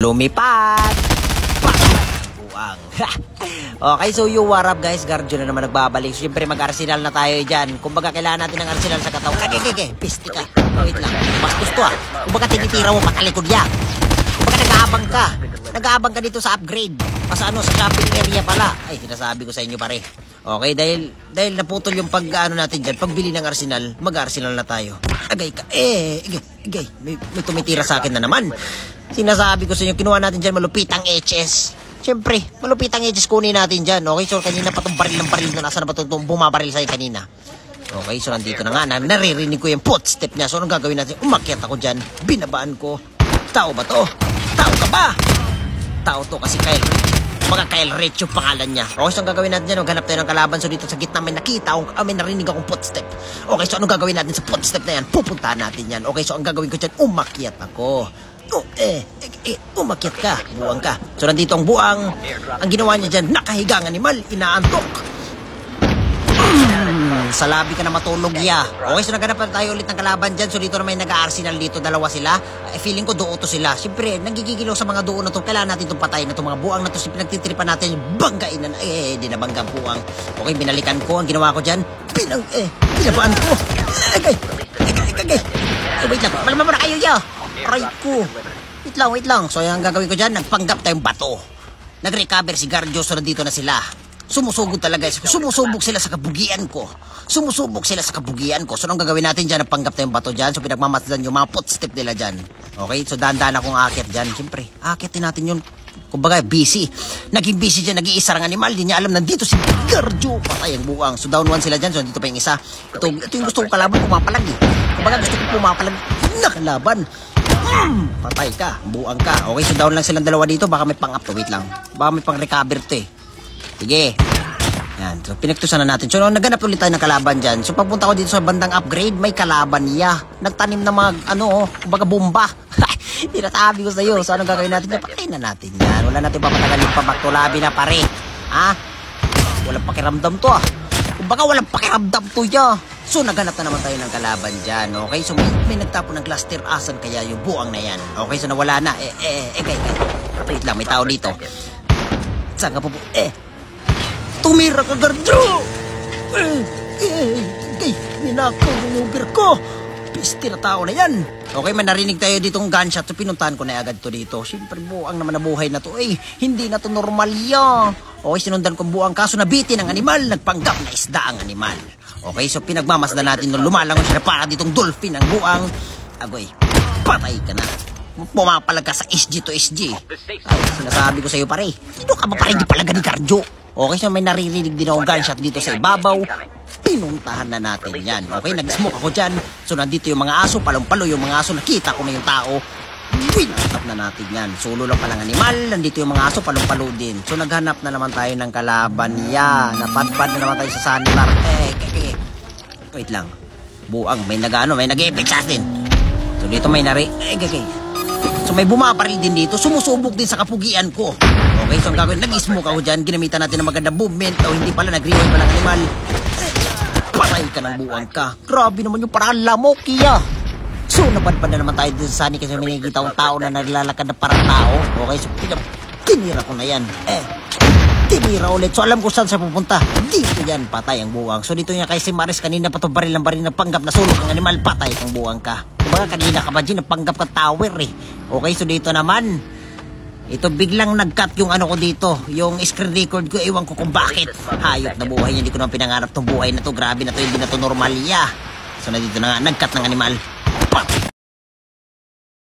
Lumipad! Buang. Okay, so you what up guys? Garjo na naman nagbabalik. Siyempre mag-arsenal na tayo dyan. Kumbaga kailangan natin ng arsenal sa katawan. Pisti ka. Wait lang. Mas gusto ah. Kumbaga tinitira mo patalikod yan. Kumbaga nag-aabang ka dito sa upgrade. Sa shopping area pala. Ay, sinasabi ko sa inyo pare. Okay, dahil naputol yung natin dyan, pagbili ng arsenal, mag-arsenal na tayo. Agay ka. Agay. May tumitira sa akin na naman. Sinasabi ko sa inyo, kinuha natin dyan malupitang HS. Siyempre, malupitang HS kunin natin dyan. Okay, so kanina pa itong baril ng baril na nasa na ba itong bumabaril sa'yo kanina. Okay, so nandito na nga. Naririnig ko yung footstep niya. So anong gagawin natin? Umakyat ako dyan. Binabaan ko. Tao ba to? Tao ka ba? Tao to kasi Kyle Rich yung pangalan niya. Okay, so ang gagawin natin dyan, maghanap tayo ng kalaban. So dito sa gitna may may narinig akong footstep. Okay, so anong gagawin natin sa footstep na yan? Pupuntahan natin yan. Okay, so ang gagawin ko dyan, umakyat ako. Umakyat ka, buwang ka. So nandito ang buwang. Ang ginawa niya dyan, nakahigang animal, inaantok. Sa labi ka na matulog ya. Okay, so naghanap tayo ulit ng kalaban dyan. So dito na may nag-arsenal dito, dalawa sila. Feeling ko duo to sila. Siyempre, nagigigilaw sa mga duo na to. Kailangan natin itong patayin na itong mga buwang na to. Pinagtitripan natin, banggain na. Di na banggang buwang. Okay, binalikan ko. Ang ginawa ko dyan, binabaan ko. Wait lang, malaman mo na kayo ya. Aray ko. Wait lang. So yung gagawin ko dyan, nagpanggap tayong bato. Nag-recover si Garjo, so nandito na sila. Sumusugod talaga. Sumusubok sila sa kabugian ko. So anong gagawin natin dyan? Nagpanggap tayong bato dyan. So pinagmamasdan yung mga footstep nila dyan. Okay, so dahan-dahan akong aakyat dyan. Siyempre, aakyatin natin yun. Kumbaga, busy. Naging busy dyan, nag-iisa ang animal. Di niya alam, nandito si Garjo. Patay ang buwang. So down one sila dyan. So dito pa yung isa. Ito yung gusto kong kalaban, pumapalag eh. Kumbaga gusto kong pumapalag na kalaban. Patay ka, buang ka. Okay, so down lang silang dalawa dito. Baka may pang-up to, wait lang. Baka may pang-recover to eh. Sige. Yan, so pinagtusan na natin. So naghanap ulit tayo ng kalaban dyan. So pagpunta ko dito sa bandang upgrade, may kalaban niya. Nagtanim na mga, kumbaga bomba. Tinatabi ko sa iyo. So anong gagawin natin? Patay na natin yan. Wala natin papatagalin pa. Back to lobby na pare. Ha? Walang pakiramdam to ah. Kumbaga walang pakiramdam to ya. So naghanap na naman tayo ng kalaban dyan. Okay, so may nagtapo ng cluster. Asan kaya yung buang na yan? Okay, so nawala na. Wait lang, may tao dito. Saan ka po? Tumira ka, Garjo! Ninakaw yung Uber ko. Pisti na tao na yan. Okay, may narinig tayo ditong gunshot. So pinuntahan ko na agad to dito. Siyempre, buang naman na buhay na to. Hindi na to normal yan. Okay, sinundan ko buang kaso nabitin ang animal. Nagpanggap na isda ang animal. Okay, so pinagmamasdan natin nung lumalangon siya para ditong dolphin ang buang. Agoy, patay ka na. Pumapalag ka sa SG to SG. Ay, sinasabi ko sa iyo pare. Sino ka ba pare di palaga ni Garjo? Okay, so may naririnig din akong gunshot dito sa ibabaw. Pinuntahan na natin yan. Okay, nag-smoke ako dyan. So nandito yung mga aso, palong-palo yung mga aso. Nakita ko na yung tao. Winatap na natin yan. Solo lang palang animal. Nandito yung mga aso, palong-palo din. So naghanap na naman tayo ng kalaban niya. Napadpad na naman tayo sa sandbar. Wait lang. Buang, may nag-e-effect sa atin. So dito may So may bumaparil din dito. Sumusubok din sa kapugian ko. Okay, so ang gagawin, nag-smoke ako dyan. Ginamitan natin ng magandang movement. O hindi pala, nag-rewind pala ng animal. Patay ka ng buwang ka. Grabe naman yung parang lamok, iya. So napadpad na naman tayo dito sa Sunny kasi may nakikita akong tao na naglalakad na parang tao. Okay, so tinira ko na yan. Tinira ulit. So alam ko saan siya pupunta. Dito yan, patay ang buwang. So dito niya kay si Maris kanina pa to baril ng panggap na sulok ang animal. Patay ang buwang ka. Kumbaga kanina ka ba dyan, napanggap ka tower eh. Okay, so dito naman. Ito biglang nag-cut yung ko dito. Yung screen record ko, ewan ko kung bakit. Hayop na buhay niya. Hindi ko naman pinangarap tong buhay na to. Grabe na to, hindi na to normal ya. So nandito na nga, nag-cut ng animal. Patay